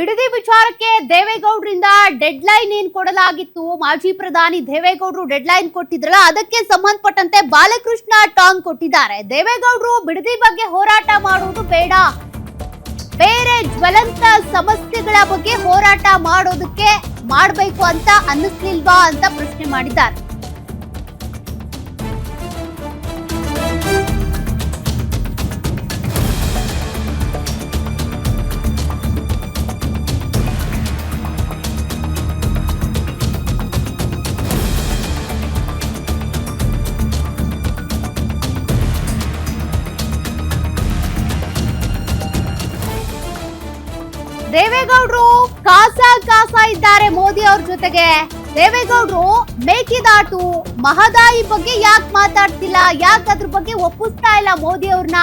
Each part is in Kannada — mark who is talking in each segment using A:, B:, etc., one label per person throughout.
A: ಬಿಡದಿ ವಿಚಾರಕ್ಕೆ ದೇವೇಗೌಡರಿಂದ ಡೆಡ್ ಲೈನ್ ಏನ್ ಕೊಡಲಾಗಿತ್ತು. ಮಾಜಿ ಪ್ರಧಾನಿ ದೇವೇಗೌಡರು ಡೆಡ್ ಲೈನ್ ಕೊಟ್ಟಿದ್ರಲ್ಲ, ಅದಕ್ಕೆ ಸಂಬಂಧಪಟ್ಟಂತೆ ಬಾಲಕೃಷ್ಣ ಟಾಂಗ್ ಕೊಟ್ಟಿದ್ದಾರೆ. ದೇವೇಗೌಡರು ಬಿಡದಿ ಬಗ್ಗೆ ಹೋರಾಟ ಮಾಡುವುದು ಬೇಡ, ಬೇರೆ ಜ್ವಲಂತ ಸಮಸ್ಯೆಗಳ ಬಗ್ಗೆ ಹೋರಾಟ ಮಾಡೋದಕ್ಕೆ ಮಾಡಬೇಕು ಅಂತ ಅನ್ನಿಸ್ಲಿಲ್ವಾ ಅಂತ ಪ್ರಶ್ನೆ ಮಾಡಿದ್ದಾರೆ. ದೇವೇಗೌಡರು ಕಾಸ ಇದ್ದಾರೆ ಮೋದಿ ಅವ್ರ ಜೊತೆಗೆ. ದೇವೇಗೌಡರು ಮೇಕೆದಾಟು ಮಹದಾಯಿ ಬಗ್ಗೆ ಯಾಕೆ ಮಾತಾಡ್ತಿಲ್ಲ, ಯಾಕೆ ಅದ್ರ ಬಗ್ಗೆ ಒಪ್ಪಿಸ್ತಾ ಇಲ್ಲ ಮೋದಿ ಅವ್ರನ್ನ?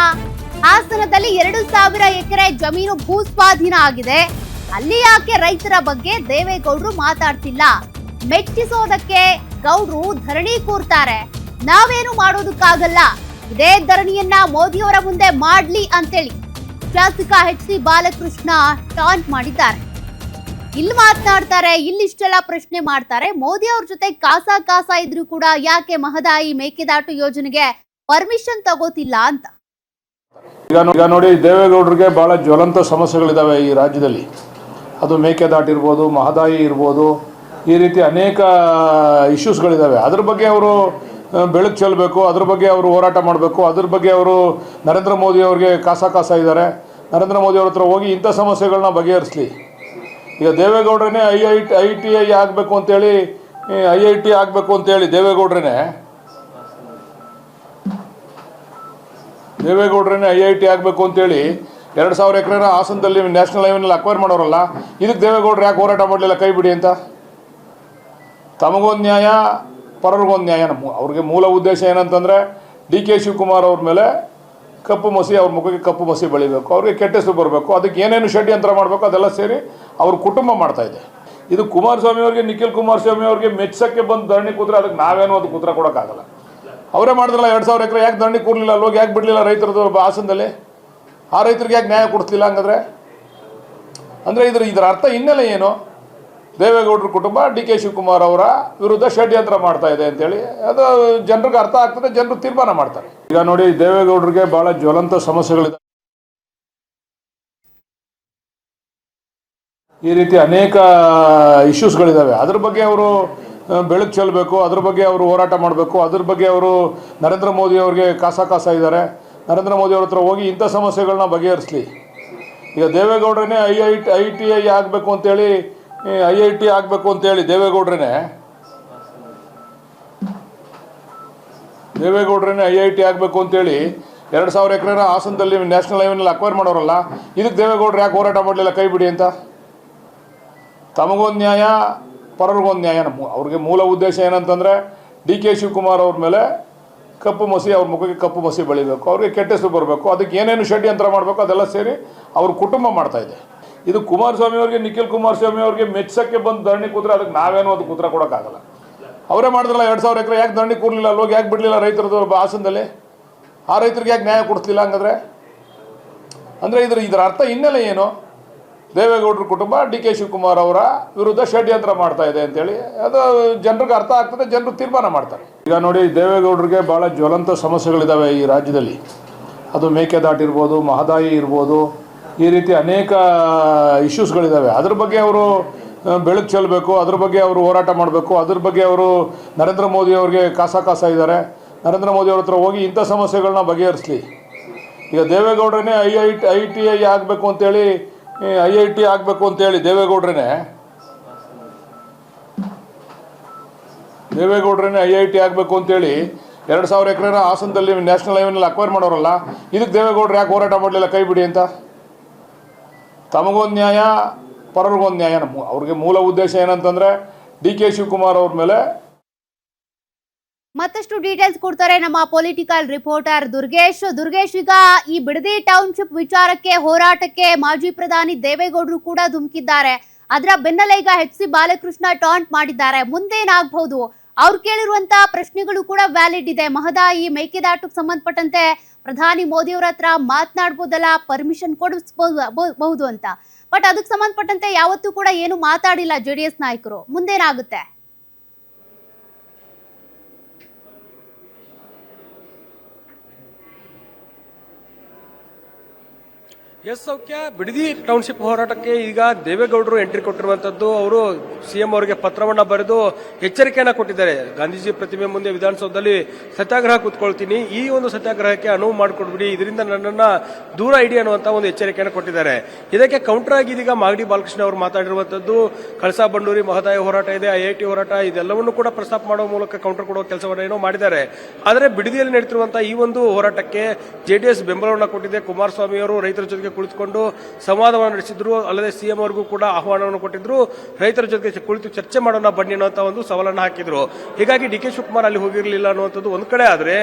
A: ಹಾಸನದಲ್ಲಿ 2,000 ಎಕರೆ ಜಮೀನು ಭೂಸ್ವಾಧೀನ ಆಗಿದೆ, ಅಲ್ಲಿ ಯಾಕೆ ರೈತರ ಬಗ್ಗೆ ದೇವೇಗೌಡರು ಮಾತಾಡ್ತಿಲ್ಲ? ಮೆಚ್ಚಿಸೋದಕ್ಕೆ ಗೌಡ್ರು ಧರಣಿ ಕೂರ್ತಾರೆ, ನಾವೇನು ಮಾಡೋದಕ್ಕಾಗಲ್ಲ, ಇದೇ ಧರಣಿಯನ್ನ ಮೋದಿಯವರ ಮುಂದೆ ಮಾಡ್ಲಿ ಅಂತೇಳಿ ಶಾಸಕ ಎಚ್.ಸಿ. ಬಾಲಕೃಷ್ಣ ಟಾಂಟ್ ಮಾಡಿದ್ದಾರೆ. ಇಲ್ಲಿ ಮಾತನಾಡ್ತಾರೆ, ಇಲ್ಲಿ ಇಷ್ಟೆಲ್ಲ ಪ್ರಶ್ನೆ ಮಾಡ್ತಾರೆ. ಮೋದಿ ಅವ್ರ ಜೊತೆ ಕಾಸ ಇದ್ರು ಕೂಡ ಯಾಕೆ ಮಹದಾಯಿ ಮೇಕೆದಾಟು ಯೋಜನೆಗೆ ಪರ್ಮಿಷನ್ ತಗೋತಿಲ್ಲ ಅಂತ.
B: ಈಗ ನೋಡಿ, ದೇವೇಗೌಡರಿಗೆ ಬಹಳ ಜ್ವಲಂತ ಸಮಸ್ಯೆಗಳಿದಾವೆ ಈ ರಾಜ್ಯದಲ್ಲಿ. ಅದು ಮೇಕೆದಾಟು ಇರ್ಬೋದು, ಮಹದಾಯಿ ಇರ್ಬೋದು, ಈ ರೀತಿ ಅನೇಕ ಇಶ್ಯೂಸ್ಗಳಿದಾವೆ. ಅದ್ರ ಬಗ್ಗೆ ಅವರು ಬೆಳಕು ಚೆಲ್ಲಬೇಕು, ಅದ್ರ ಬಗ್ಗೆ ಅವರು ಹೋರಾಟ ಮಾಡಬೇಕು. ಅದ್ರ ಬಗ್ಗೆ ಅವರು ನರೇಂದ್ರ ಮೋದಿ ಅವ್ರಿಗೆ ಕಾಸ ಇದ್ದಾರೆ. ನರೇಂದ್ರ ಮೋದಿ ಅವ್ರ ಹತ್ರ ಹೋಗಿ ಇಂಥ ಸಮಸ್ಯೆಗಳನ್ನ ಬಗೆಹರಿಸಲಿ. ಈಗ ದೇವೇಗೌಡರೇ IIT ಆಗಬೇಕು ಅಂತೇಳಿ, IIT ಆಗಬೇಕು ಅಂತೇಳಿ ದೇವೇಗೌಡರೇ IIT ಆಗಬೇಕು ಅಂತೇಳಿ 2,000 ಎಕರೆನ ಹಾಸನದಲ್ಲಿ ನ್ಯಾಷನಲ್ ಹೈವೇನಲ್ಲಿ ಅಕ್ವೈರ್ ಮಾಡೋರಲ್ಲ, ಇದಕ್ಕೆ ದೇವೇಗೌಡರು ಯಾಕೆ ಹೋರಾಟ ಮಾಡಲಿಲ್ಲ ಕೈ ಬಿಡಿ ಅಂತ? ತಮಗೊಂದು ನ್ಯಾಯ, ಪರರಿಗೊಂದು ನ್ಯಾಯ. ಅವ್ರಿಗೆ ಮೂಲ ಉದ್ದೇಶ ಏನಂತಂದರೆ DK ಶಿವಕುಮಾರ್ ಅವ್ರ ಮೇಲೆ ಕಪ್ಪು ಮಸಿ, ಅವ್ರ ಮುಖಕ್ಕೆ ಕಪ್ಪು ಮಸಿ ಬೆಳಿಬೇಕು, ಅವ್ರಿಗೆ ಕೆಟ್ಟ ಹೆಸರು ಬರಬೇಕು, ಅದಕ್ಕೆ ಏನೇನು ಷಡ್ಯಂತ್ರ ಮಾಡಬೇಕು ಅದೆಲ್ಲ ಸೇರಿ ಅವ್ರ ಕುಟುಂಬ ಮಾಡ್ತಾ ಇದೆ. ಇದು ಕುಮಾರಸ್ವಾಮಿ ಅವ್ರಿಗೆ, ನಿಖಿಲ್ ಕುಮಾರಸ್ವಾಮಿ ಅವ್ರಿಗೆ ಮೆಚ್ಚಕ್ಕೆ ಬಂದು ಧರಣಿ ಕೂತ್ರೆ ಅದಕ್ಕೆ ನಾವೇನು ಅದಕ್ಕೆ ಉತ್ತರ ಕೊಡೋಕ್ಕಾಗಲ್ಲ. ಅವರೇ ಮಾಡಿದ್ರಲ್ಲ 2,000 ಎಕರೆ, ಯಾಕೆ ಧರಣಿ ಕೂರಲಿಲ್ಲ? ಅಲ್ಲೋಗಿ ಯಾಕೆ ಬಿಡಲಿಲ್ಲ ರೈತರದ್ದು ಹಾಸನದಲ್ಲಿ? ಆ ರೈತರಿಗೆ ಯಾಕೆ ನ್ಯಾಯ ಕೊಡಿಸ್ಲಿಲ್ಲ ಹಂಗಾದ್ರೆ? ಅಂದರೆ ಇದರ ಅರ್ಥ ಹಿನ್ನೆಲೆ ಏನು? ದೇವೇಗೌಡರ ಕುಟುಂಬ DK ಶಿವಕುಮಾರ್ ಅವರ ವಿರುದ್ಧ ಷಡ್ಯಂತ್ರ ಮಾಡ್ತಾ ಇದೆ ಅಂತೇಳಿ ಅದು ಜನರಿಗೆ ಅರ್ಥ ಆಗ್ತದೆ, ಜನರು ತೀರ್ಮಾನ ಮಾಡ್ತಾರೆ. ಈಗ ನೋಡಿ, ದೇವೇಗೌಡರಿಗೆ ಬಹಳ ಜ್ವಲಂತ ಸಮಸ್ಯೆಗಳಿದೆ. ಈ ರೀತಿ ಅನೇಕ ಇಶ್ಯೂಸ್ಗಳಿದಾವೆ. ಅದ್ರ ಬಗ್ಗೆ ಅವರು ಬೆಳಕು ಚೆಲ್ಲಬೇಕು, ಅದ್ರ ಬಗ್ಗೆ ಅವರು ಹೋರಾಟ ಮಾಡಬೇಕು. ಅದ್ರ ಬಗ್ಗೆ ಅವರು ನರೇಂದ್ರ ಮೋದಿ ಅವ್ರಿಗೆ ಕಾಸ ಇದ್ದಾರೆ. ನರೇಂದ್ರ ಮೋದಿ ಅವ್ರ ಹತ್ರ ಹೋಗಿ ಇಂಥ ಸಮಸ್ಯೆಗಳನ್ನ ಬಗೆಹರಿಸಲಿ. ಈಗ ದೇವೇಗೌಡರೇ IIT ಆಗಬೇಕು ಅಂತೇಳಿ, IIT ಆಗಬೇಕು ಅಂತೇಳಿ ದೇವೇಗೌಡರೇ IIT ಆಗಬೇಕು ಅಂತೇಳಿ 2,000 ಎಕರೆನ ಹಾಸನದಲ್ಲಿ ನ್ಯಾಷನಲ್ ಹೈವೇನಲ್ಲಿ ಅಕ್ವೈರ್ ಮಾಡೋರಲ್ಲ, ಇದಕ್ಕೆ ದೇವೇಗೌಡರು ಯಾಕೆ ಹೋರಾಟ ಮಾಡಲಿಲ್ಲ ಕೈ ಬಿಡಿ ಅಂತ? ತಮಗೊಂದು ನ್ಯಾಯ, ಪರರಿಗೊಂದು ನ್ಯಾಯ. ಅವ್ರಿಗೆ ಮೂಲ ಉದ್ದೇಶ ಏನಂತಂದರೆ DK ಶಿವಕುಮಾರ್ ಅವ್ರ ಮೇಲೆ ಕಪ್ಪು ಮಸಿ, ಅವ್ರ ಮುಖಕ್ಕೆ ಕಪ್ಪು ಮಸಿ ಬೆಳಿಬೇಕು, ಅವ್ರಿಗೆ ಕೆಟ್ಟ ಹೆಸರು ಬರಬೇಕು, ಅದಕ್ಕೆ ಏನೇನು ಷಡ್ಯಂತ್ರ ಮಾಡಬೇಕು ಅದೆಲ್ಲ ಸೇರಿ ಅವ್ರ ಕುಟುಂಬ ಮಾಡ್ತಾ ಇದೆ. ಇದು ಕುಮಾರಸ್ವಾಮಿ ಅವ್ರಿಗೆ, ನಿಖಿಲ್ ಕುಮಾರಸ್ವಾಮಿ ಅವ್ರಿಗೆ ಮೆಚ್ಚಕ್ಕೆ ಬಂದು ಧರಣಿ ಕೂತ್ರೆ ಅದಕ್ಕೆ ನಾವೇನು ಅದಕ್ಕೆ ಉತ್ತರ ಕೊಡೋಕ್ಕಾಗಲ್ಲ. ಅವರೇ ಮಾಡಿದ್ರಲ್ಲ 2,000 ಎಕರೆ, ಯಾಕೆ ಧರಣಿ ಕೂರಲಿಲ್ಲ? ಅಲ್ಲೋಗಿ ಯಾಕೆ ಬಿಡಲಿಲ್ಲ ರೈತರದ್ದು ಹಾಸನದಲ್ಲಿ? ಆ ರೈತರಿಗೆ ಯಾಕೆ ನ್ಯಾಯ ಕೊಡಿಸ್ಲಿಲ್ಲ ಹಂಗಾದ್ರೆ? ಅಂದರೆ ಇದರ ಅರ್ಥ ಹಿನ್ನೆಲೆ ಏನು? ದೇವೇಗೌಡರ ಕುಟುಂಬ DK ಶಿವಕುಮಾರ್ ಅವರ ವಿರುದ್ಧ ಷಡ್ಯಂತ್ರ ಮಾಡ್ತಾ ಇದೆ ಅಂತೇಳಿ ಅದು ಜನರಿಗೆ ಅರ್ಥ ಆಗ್ತದೆ, ಜನರು ತೀರ್ಮಾನ ಮಾಡ್ತಾರೆ. ಈಗ ನೋಡಿ, ದೇವೇಗೌಡರಿಗೆ ಬಹಳ ಜ್ವಲಂತ ಸಮಸ್ಯೆಗಳಿದಾವೆ ಈ ರಾಜ್ಯದಲ್ಲಿ. ಅದು ಮೇಕೆದಾಟು ಇರ್ಬೋದು, ಮಹದಾಯಿ ಇರ್ಬೋದು, ಈ ರೀತಿ ಅನೇಕ ಇಶ್ಯೂಸ್ಗಳಿದಾವೆ. ಅದ್ರ ಬಗ್ಗೆ ಅವರು ಬೆಳಕು ಚೆಲ್ಲಬೇಕು, ಅದ್ರ ಬಗ್ಗೆ ಅವರು ಹೋರಾಟ ಮಾಡಬೇಕು. ಅದ್ರ ಬಗ್ಗೆ ಅವರು ನರೇಂದ್ರ ಮೋದಿ ಅವ್ರಿಗೆ ಕಾಸ ಇದ್ದಾರೆ. ನರೇಂದ್ರ ಮೋದಿ ಅವ್ರ ಹತ್ರ ಹೋಗಿ ಇಂಥ ಸಮಸ್ಯೆಗಳನ್ನ ಬಗೆಹರಿಸಲಿ. ಈಗ ದೇವೇಗೌಡರೇ IIT ಆಗಬೇಕು ಅಂತೇಳಿ, IIT ಆಗಬೇಕು ಅಂತೇಳಿ ದೇವೇಗೌಡರೇ IIT ಆಗಬೇಕು ಅಂತೇಳಿ 2,000 ಎಕರೆನ ಹಾಸನದಲ್ಲಿ ನ್ಯಾಷನಲ್ ಹೈವೇನಲ್ಲಿ ಅಕ್ವೈರ್ ಮಾಡೋರಲ್ಲ, ಇದಕ್ಕೆ ದೇವೇಗೌಡರು ಯಾಕೆ ಹೋರಾಟ ಮಾಡಲಿಲ್ಲ ಕೈ ಬಿಡಿ ಅಂತ? ತಮಗೊಂದು ನ್ಯಾಯ, ಪರರಿಗೊಂದು ನ್ಯಾಯ. ಅವ್ರಿಗೆ ಮೂಲ ಉದ್ದೇಶ ಏನಂತಂದರೆ DK ಶಿವಕುಮಾರ್ ಅವ್ರ ಮೇಲೆ.
A: ಮತ್ತಷ್ಟು ಡೀಟೇಲ್ಸ್ ಕೊಡ್ತಾರೆ ನಮ್ಮ ಪೊಲಿಟಿಕಲ್ ರಿಪೋರ್ಟರ್ ದುರ್ಗೇಶ್. ಈಗ ಈ ಬಿಡದಿ ಟೌನ್ಶಿಪ್ ವಿಚಾರಕ್ಕೆ ಹೋರಾಟಕ್ಕೆ ಮಾಜಿ ಪ್ರಧಾನಿ ದೇವೇಗೌಡರು ಕೂಡ ಧುಮುಕಿದ್ದಾರೆ. ಅದರ ಬೆನ್ನಲ್ಲೇ ಈಗ ಎಚ್.ಸಿ. ಬಾಲಕೃಷ್ಣ ಟಾಂಟ್ ಮಾಡಿದ್ದಾರೆ. ಮುಂದೇನಾಗಬಹುದು? ಅವ್ರು ಕೇಳಿರುವಂತ ಪ್ರಶ್ನೆಗಳು ಕೂಡ ವ್ಯಾಲಿಡ್ ಇದೆ. ಮಹದಾಯಿ ಮೇಕೆದಾಟುಗೆ ಸಂಬಂಧಪಟ್ಟಂತೆ ಪ್ರಧಾನಿ ಮೋದಿ ಅವರ ಹತ್ರ ಮಾತನಾಡಬಹುದಲ್ಲ, ಪರ್ಮಿಷನ್ ಕೊಡಿಸಬಹುದು ಅಂತ. ಬಟ್ ಅದಕ್ಕೆ ಸಂಬಂಧಪಟ್ಟಂತೆ ಯಾವತ್ತೂ ಕೂಡ ಏನು ಮಾತಾಡಿಲ್ಲ ಜೆಡಿಎಸ್ ನಾಯಕರು. ಮುಂದೇನಾಗುತ್ತೆ?
C: ಎಸ್ ಸೌಖ್ಯ, ಬಿಡದಿ ಟೌನ್ಶಿಪ್ ಹೋರಾಟಕ್ಕೆ ಈಗ ದೇವೇಗೌಡರು ಎಂಟ್ರಿ ಕೊಟ್ಟಿರುವಂತದ್ದು. ಅವರು ಸಿಎಂ ಅವರಿಗೆ ಪತ್ರವನ್ನ ಬರೆದು ಎಚ್ಚರಿಕೆಯನ್ನ ಕೊಟ್ಟಿದ್ದಾರೆ. ಗಾಂಧೀಜಿ ಪ್ರತಿಮೆ ಮುಂದೆ ವಿಧಾನಸೌಧದಲ್ಲಿ ಸತ್ಯಾಗ್ರಹ ಕೂತ್ಕೊಳ್ತೀನಿ, ಈ ಒಂದು ಸತ್ಯಾಗ್ರಹಕ್ಕೆ ಅನುವು ಮಾಡಿಕೊಡ್ಬಿಡಿ, ಇದರಿಂದ ನನ್ನನ್ನ ದೂರ ಇಡಿ ಅನ್ನುವಂತ ಒಂದು ಎಚ್ಚರಿಕೆಯನ್ನು ಕೊಟ್ಟಿದ್ದಾರೆ. ಇದಕ್ಕೆ ಕೌಂಟರ್ ಆಗಿ ಇದೀಗ ಮಾಗಡಿ ಬಾಲಕೃಷ್ಣ ಅವರು ಮಾತಾಡಿರುವಂತದ್ದು. ಕಳಸಾ ಬಂಡೂರಿ ಮಹದಾಯಿ ಹೋರಾಟ ಇದೆ, ಐಐಟಿ ಹೋರಾಟ, ಇದೆಲ್ಲವನ್ನೂ ಕೂಡ ಪ್ರಸ್ತಾಪ ಮಾಡುವ ಮೂಲಕ ಕೌಂಟರ್ ಕೊಡುವ ಕೆಲಸವನ್ನು ಏನೋ ಮಾಡಿದ್ದಾರೆ. ಆದರೆ ಬಿಡದಿಯಲ್ಲಿ ನಡೀತಿರುವಂತಹ ಈ ಒಂದು ಹೋರಾಟಕ್ಕೆ ಜೆಡಿಎಸ್ ಬೆಂಬಲವನ್ನು ಕೊಟ್ಟಿದೆ. ಕುಮಾರಸ್ವಾಮಿ ಅವರು ರೈತರ ಜೊತೆಗೆ ಕುಳಿತುಕೊಂಡು ಸಂವಾದವನ್ನು ನಡೆಸಿದ್ರು. ಅಲ್ಲದೆ ಸಿಎಂ ಅವರಿಗೂ ಕೂಡ ಆಹ್ವಾನವನ್ನು ಕೊಟ್ಟಿದ್ರು. ರೈತರ ಜೊತೆಗೆ ಕುಳಿತು ಚರ್ಚೆ ಮಾಡೋಣ ಬನ್ನಿ ಅನ್ನುವಂತ ಒಂದು ಸವಾಲನ್ನು ಹಾಕಿದ್ರು. ಹೀಗಾಗಿ ಡಿ.ಕೆ. ಶಿವಕುಮಾರ್ ಅಲ್ಲಿ ಹೋಗಿರಲಿಲ್ಲ ಅನ್ನುವಂಥದ್ದು ಒಂದು ಕಡೆ. ಆದರೆ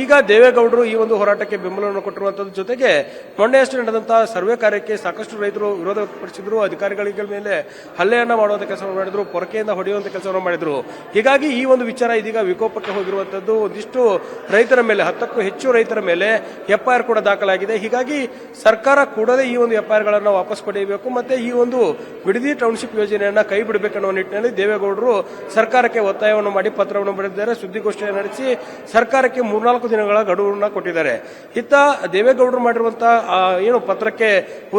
C: ಈಗ ದೇವೇಗೌಡರು ಈ ಒಂದು ಹೋರಾಟಕ್ಕೆ ಬೆಂಬಲವನ್ನು ಕೊಟ್ಟಿರುವಂತದ್ದು ಜೊತೆಗೆ ಮೊನ್ನೆಯಷ್ಟು ನಡೆದಂತಹ ಸರ್ವೆ ಕಾರ್ಯಕ್ಕೆ ಸಾಕಷ್ಟು ರೈತರು ವಿರೋಧ ವ್ಯಕ್ತಪಡಿಸಿದ್ರು. ಅಧಿಕಾರಿಗಳ ಮೇಲೆ ಹಲ್ಲೆಯನ್ನ ಮಾಡುವಂತ ಕೆಲಸವನ್ನು ಮಾಡಿದ್ರು, ಪೊರಕೆಯಿಂದ ಹೊಡೆಯುವಂತ ಕೆಲಸವನ್ನು ಮಾಡಿದ್ರು. ಹೀಗಾಗಿ ಈ ಒಂದು ವಿಚಾರ ಇದೀಗ ವಿಕೋಪಕ್ಕೆ ಹೋಗಿರುವಂತದ್ದು. ಒಂದಿಷ್ಟು ರೈತರ ಮೇಲೆ, 10ಕ್ಕೂ ಹೆಚ್ಚು ರೈತರ ಮೇಲೆ ಎಫ್ಐಆರ್ ಕೂಡ ದಾಖಲಾಗಿದೆ. ಹೀಗಾಗಿ ಸರ್ಕಾರ ಕೂಡಲೇ ಈ ಒಂದು ಎಫ್ಐಆರ್ಗಳನ್ನು ವಾಪಸ್ ಪಡೆಯಬೇಕು, ಮತ್ತೆ ಈ ಒಂದು ಬಿಡದಿ ಟೌನ್ಶಿಪ್ ಯೋಜನೆಯನ್ನ ಕೈ ಬಿಡಬೇಕನ್ನುವ ನಿಟ್ಟಿನಲ್ಲಿ ದೇವೇಗೌಡರು ಸರ್ಕಾರಕ್ಕೆ ಒತ್ತಾಯವನ್ನು ಮಾಡಿ ಪತ್ರವನ್ನು ಬರೆದಿದ್ದಾರೆ. ಸುದ್ದಿಗೋಷ್ಠಿಯನ್ನು ನಡೆಸಿ ಸರ್ಕಾರಕ್ಕೆ 3-4 ದಿನಗಳ ಗಡುವನ್ನು ಕೊಟ್ಟಿದ್ದಾರೆ. ಇತ್ತ ದೇವೇಗೌಡರು ಮಾಡಿರುವಂತಹ ಏನು ಪತ್ರಕ್ಕೆ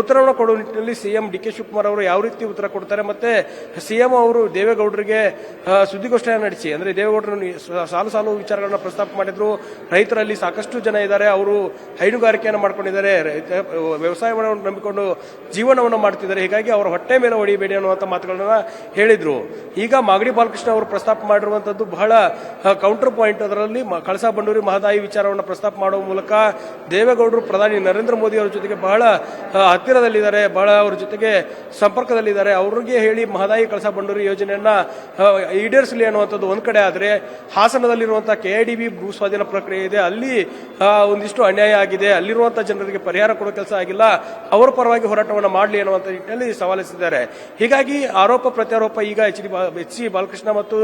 C: ಉತ್ತರವನ್ನು ಕೊಡುವ ನಿಟ್ಟಿನಲ್ಲಿ ಸಿಎಂ ಡಿ.ಕೆ. ಶಿವಕುಮಾರ್ ಅವರು ಯಾವ ರೀತಿ ಉತ್ತರ ಕೊಡ್ತಾರೆ, ಮತ್ತೆ ಸಿಎಂ ಅವರು ದೇವೇಗೌಡರಿಗೆ ಸುದ್ದಿಗೋಷ್ಠಿಯನ್ನು ನಡೆಸಿ, ಅಂದ್ರೆ ದೇವೇಗೌಡರು ಸಾಲು ವಿಚಾರಗಳನ್ನ ಪ್ರಸ್ತಾಪ ಮಾಡಿದ್ರು. ರೈತರಲ್ಲಿ ಸಾಕಷ್ಟು ಜನ ಇದ್ದಾರೆ, ಅವರು ಹೈನುಗಾರಿಕೆಯನ್ನು ಮಾಡ್ಕೊಂಡಿದ್ದಾರೆ, ವ್ಯವಸಾಯವನ್ನು ನಂಬಿಕೊಂಡು ಜೀವನವನ್ನು ಮಾಡ್ತಿದ್ದಾರೆ. ಹೀಗಾಗಿ ಅವರ ಹೊಟ್ಟೆ ಮೇಲೆ ಹೊಡಿಬೇಡಿ ಅನ್ನುವಂಥ ಮಾತುಗಳನ್ನ ಹೇಳಿದ್ರು. ಈಗ ಮಾಗಡಿ ಬಾಲಕೃಷ್ಣ ಅವರು ಪ್ರಸ್ತಾಪ ಮಾಡಿರುವಂತದ್ದು ಬಹಳ ಕೌಂಟರ್ ಪಾಯಿಂಟ್. ಅದರಲ್ಲಿ ಕಳಸಾ ಬಂಡೂರಿ ಮಹದಾಯಿ ವಿಚಾರವನ್ನು ಪ್ರಸ್ತಾಪ ಮಾಡುವ ಮೂಲಕ ದೇವೇಗೌಡರು ಪ್ರಧಾನಿ ನರೇಂದ್ರ ಮೋದಿ ಅವರ ಜೊತೆಗೆ ಬಹಳ ಹತ್ತಿರದಲ್ಲಿದ್ದಾರೆ, ಬಹಳ ಅವರ ಜೊತೆಗೆ ಸಂಪರ್ಕದಲ್ಲಿದ್ದಾರೆ. ಅವರಿಗೆ ಹೇಳಿ ಮಹದಾಯಿ ಕಳಸಾ ಬಂಡೂರಿ ಯೋಜನೆಯನ್ನ ಈಡೇರಿಸಲಿ ಅನ್ನುವಂಥದ್ದು ಒಂದ್ ಕಡೆ. ಆದರೆ ಹಾಸನದಲ್ಲಿರುವಂತಹ ಕೆಐಡಿಬಿ ಭೂ ಸ್ವಾಧೀನ ಪ್ರಕ್ರಿಯೆ ಇದೆ, ಅಲ್ಲಿ ಒಂದಿಷ್ಟು ಅನ್ಯಾಯ ಆಗಿದೆ, ಅಲ್ಲಿರುವಂತಹ ಜನರಿಗೆ ಪರಿಹಾರ ಕೊಡೋ ಕೆಲಸ ಆಗಿಲ್ಲ, ಅವರ ಪರವಾಗಿ ಹೋರಾಟವನ್ನು ಮಾಡಲಿ ಅನ್ನುವಂಥ ನಿಟ್ಟಿನಲ್ಲಿ ಸವಾಲಿಸಿದ್ದಾರೆ. ಹೀಗಾಗಿ ಆರೋಪ ಪ್ರತ್ಯಾರೋಪ ಈಗ ಎಚ್ ಸಿ ಬಾಲಕೃಷ್ಣ ಮತ್ತು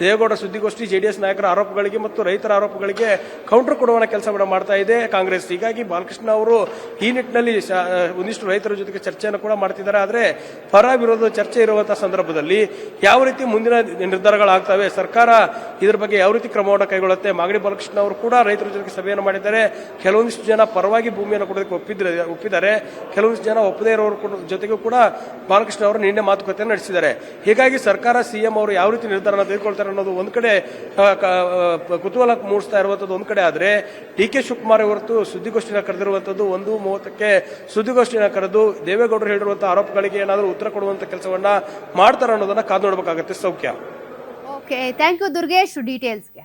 C: ದೇವೇಗೌಡ ಸುದ್ದಿಗೋಷ್ಠಿ ಜೆಡಿಎಸ್ ನಾಯಕರ ಆರೋಪಗಳಿಗೆ ಮತ್ತು ರೈತರ ಆರೋಪಗಳಿಗೆ ಕೌಂಟರ್ ಕೊಡುವ ಕೆಲಸವನ್ನು ಮಾಡ್ತಾ ಇದೆ ಕಾಂಗ್ರೆಸ್. ಹೀಗಾಗಿ ಬಾಲಕೃಷ್ಣ ಅವರು ಈ ನಿಟ್ಟಿನಲ್ಲಿ ಒಂದಿಷ್ಟು ರೈತರ ಜೊತೆಗೆ ಚರ್ಚೆಯನ್ನು ಕೂಡ ಮಾಡ್ತಿದ್ದಾರೆ. ಆದರೆ ಪರ ವಿರೋಧದ ಚರ್ಚೆ ಇರುವಂತಹ ಸಂದರ್ಭದಲ್ಲಿ ಯಾವ ರೀತಿ ಮುಂದಿನ ನಿರ್ಧಾರಗಳಾಗ್ತವೆ, ಸರ್ಕಾರ ಇದರ ಬಗ್ಗೆ ಯಾವ ರೀತಿ ಕ್ರಮವನ್ನು ಕೈಗೊಳ್ಳುತ್ತೆ. ಮಾಗಡಿ ಬಾಲಕೃಷ್ಣ ಅವರು ಕೂಡ ರೈತರ ಜೊತೆಗೆ ಸಭೆಯನ್ನು ಮಾಡಿದ್ದಾರೆ. ಕೆಲವೊಂದಿಷ್ಟು ಜನ ಪರವಾಗಿ ಭೂಮಿಯನ್ನು ಕೊಡೋದಕ್ಕೆ ಒಪ್ಪಿದ್ದಾರೆ, ಕೆಲವೊಂದಿಷ್ಟು ಜನ ಒಪ್ಪದೇ ಇರೋರ ಜೊತೆಗೂ ಕೂಡ ಬಾಲಕೃಷ್ಣ ಅವರು ನಿನ್ನೆ ಮಾತುಕತೆ ನಡೆಸಿದ್ದಾರೆ. ಹೀಗಾಗಿ ಸರ್ಕಾರ, ಸಿಎಂ ಅವರು ಯಾವ ರೀತಿ ನಿರ್ಧಾರ ತೆಗೆದುಕೊಳ್ತಾರೆ ಅನ್ನೋದು ಒಂದ್ ಕಡೆ ಕುತೂಹಲ ಮೂಡಿಸ್ತಾ ಇರುವಂತದ್ದು ಒಂದ್ ಕಡೆ. ಆದ್ರೆ ಡಿ.ಕೆ. ಶಿವಕುಮಾರ್ ಹೊರತು ಸುದ್ದಿಗೋಷ್ಠಿನ ಕರೆದಿರುವಂತದ್ದು 1:30ಕ್ಕೆ ಸುದ್ದಿಗೋಷ್ಠಿನ ಕರೆದು ದೇವೇಗೌಡರು ಹೇಳಿರುವಂತಹ ಆರೋಪಗಳಿಗೆ ಏನಾದರೂ ಉತ್ತರ ಕೊಡುವಂತ ಕೆಲಸವನ್ನ ಮಾಡ್ತಾರೆ ಅನ್ನೋದನ್ನ ಕಾದು ನೋಡಬೇಕಾಗುತ್ತೆ. ಸೌಖ್ಯ.
A: Okay, thank you Durgesh ಡೀಟೇಲ್ಸ್ಗೆ.